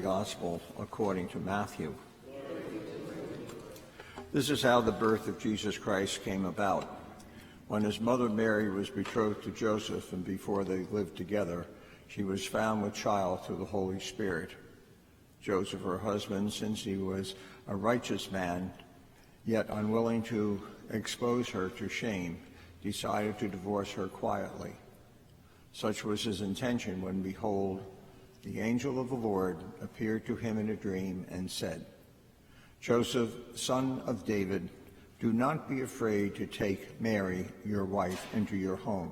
Gospel according to Matthew. This is how the birth of Jesus Christ came about. When his mother Mary was betrothed to Joseph and before they lived together, she was found with child through the Holy Spirit. Joseph, her husband, since he was a righteous man, yet unwilling to expose her to shame, decided to divorce her quietly. Such was his intention when, behold, the angel of the Lord appeared to him in a dream and said, "Joseph, son of David, do not be afraid to take Mary, your wife, into your home,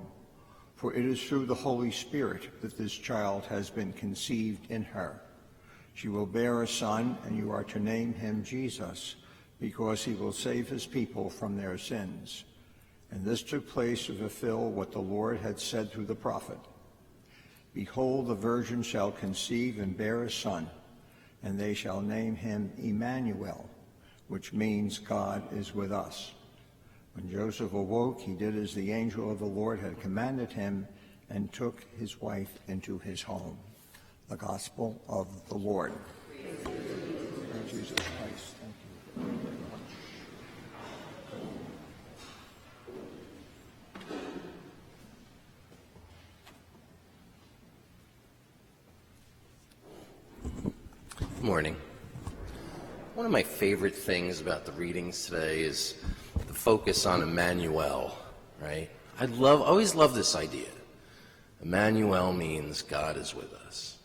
for it is through the Holy Spirit that this child has been conceived in her. She will bear a son, and you are to name him Jesus, because he will save his people from their sins." And this took place to fulfill what the Lord had said through the prophet, "Behold, the virgin shall conceive and bear a son, and they shall name him Emmanuel," which means God is with us. When Joseph awoke, he did as the angel of the Lord had commanded him and took his wife into his home. The Gospel of the Lord. Lord Jesus Christ, thank you very much. Good morning. One of my favorite things about the readings today is the focus on Emmanuel, right? I always love this idea. Emmanuel means God is with us.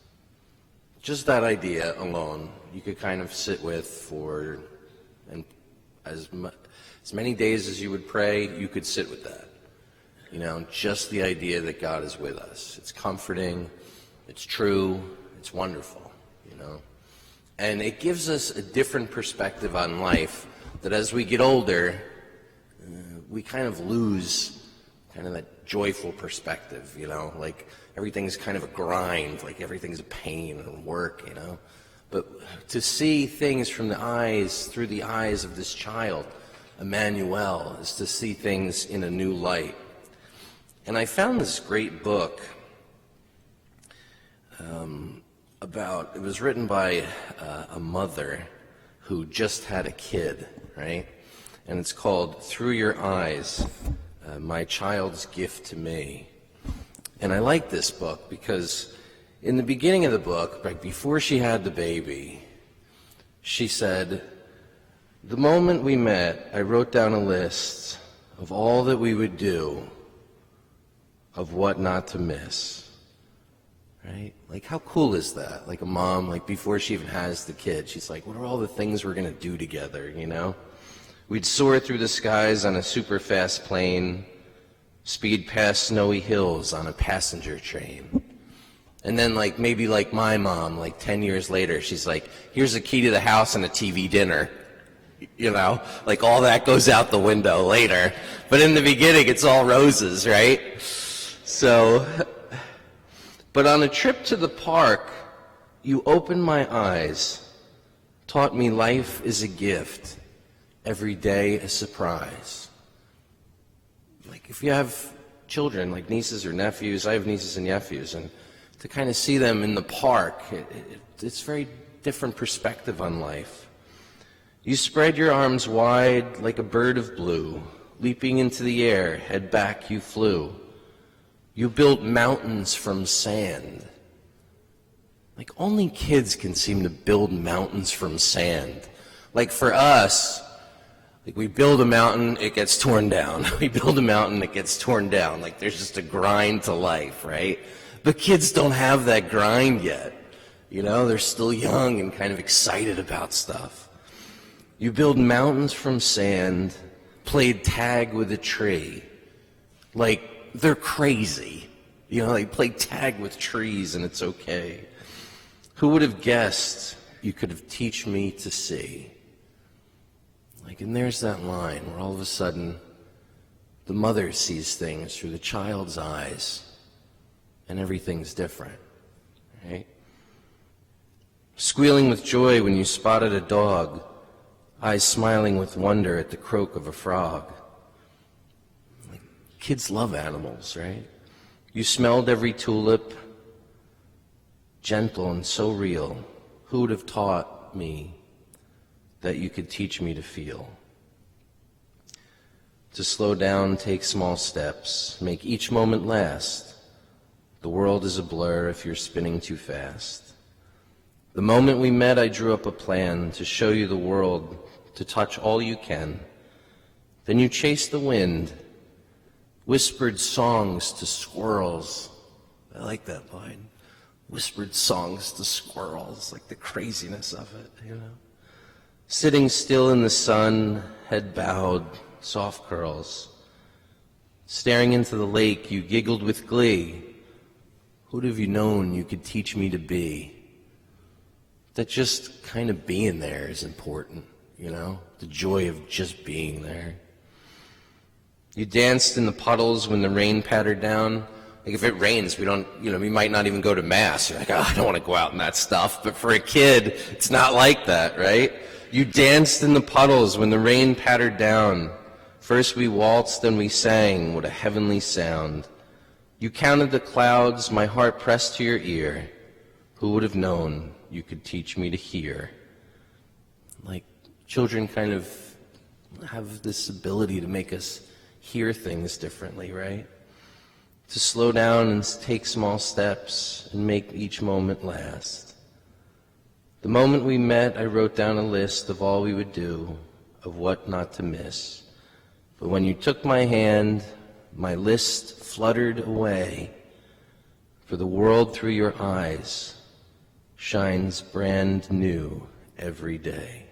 Just that idea alone, you could kind of sit with for as many days as you would pray, you could sit with that. You know, just the idea that God is with us. It's comforting, it's true, it's wonderful, you know. And it gives us a different perspective on life that as we get older, we kind of lose kind of that joyful perspective, you know, like everything's kind of a grind, like everything's a pain and work, you know. But to see things through the eyes of this child, Emmanuel, is to see things in a new light. And I found this great book it was written by a mother who just had a kid, right? And it's called Through Your Eyes, My Child's Gift to Me. And I like this book because in the beginning of the book, right before she had the baby, she said, "The moment we met, I wrote down a list of all that we would do, of what not to miss." Right? Like, how cool is that? Like a mom, like before she even has the kid, she's like, what are all the things we're going to do together, you know? We'd soar through the skies on a super fast plane, speed past snowy hills on a passenger train. And then maybe my mom, 10 years later, she's like, here's a key to the house and a TV dinner. You know, like all that goes out the window later. But in the beginning, it's all roses, right? So, but on a trip to the park, you opened my eyes, taught me life is a gift, every day a surprise. Like if you have children, like nieces or nephews, I have nieces and nephews, and to kind of see them in the park, it's a very different perspective on life. You spread your arms wide like a bird of blue, leaping into the air, head back you flew. You built mountains from sand. Like only kids can seem to build mountains from sand. Like for us, like we build a mountain, it gets torn down. We build a mountain, it gets torn down. Like there's just a grind to life, right? But kids don't have that grind yet. You know, they're still young and kind of excited about stuff. You build mountains from sand, played tag with a tree. Like, they're crazy. You know, they play tag with trees and it's okay. Who would have guessed you could have teach me to see? Like, and there's that line where all of a sudden the mother sees things through the child's eyes and everything's different, right? Squealing with joy when you spotted a dog, eyes smiling with wonder at the croak of a frog. Like, kids love animals, right? You smelled every tulip, gentle and so real, who would have taught me that you could teach me to feel? To slow down, take small steps, make each moment last. The world is a blur if you're spinning too fast. The moment we met, I drew up a plan to show you the world, to touch all you can. Then you chased the wind, whispered songs to squirrels. I like that line. Whispered songs to squirrels, like the craziness of it, you know. Sitting still in the sun, head bowed, soft curls. Staring into the lake, you giggled with glee. Who'd have you known you could teach me to be? That just kind of being there is important, you know? The joy of just being there. You danced in the puddles when the rain pattered down. Like if it rains, we might not even go to mass. You're like, oh, I don't want to go out in that stuff. But for a kid, it's not like that, right? You danced in the puddles when the rain pattered down. First we waltzed, then we sang, what a heavenly sound. You counted the clouds, my heart pressed to your ear. Who would have known you could teach me to hear? Like children kind of have this ability to make us hear things differently, right? To slow down and take small steps and make each moment last. The moment we met, I wrote down a list of all we would do, of what not to miss. But when you took my hand, my list fluttered away, for the world through your eyes shines brand new every day.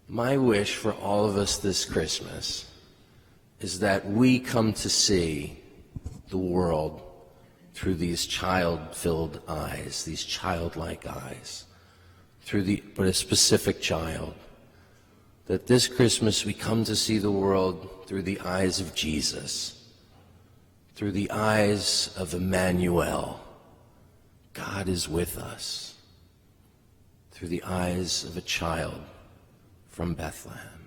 My wish for all of us this Christmas is that we come to see the world through these child-filled eyes, these childlike eyes, but a specific child. That this Christmas we come to see the world through the eyes of Jesus, through the eyes of Emmanuel. God is with us, through the eyes of a child from Bethlehem.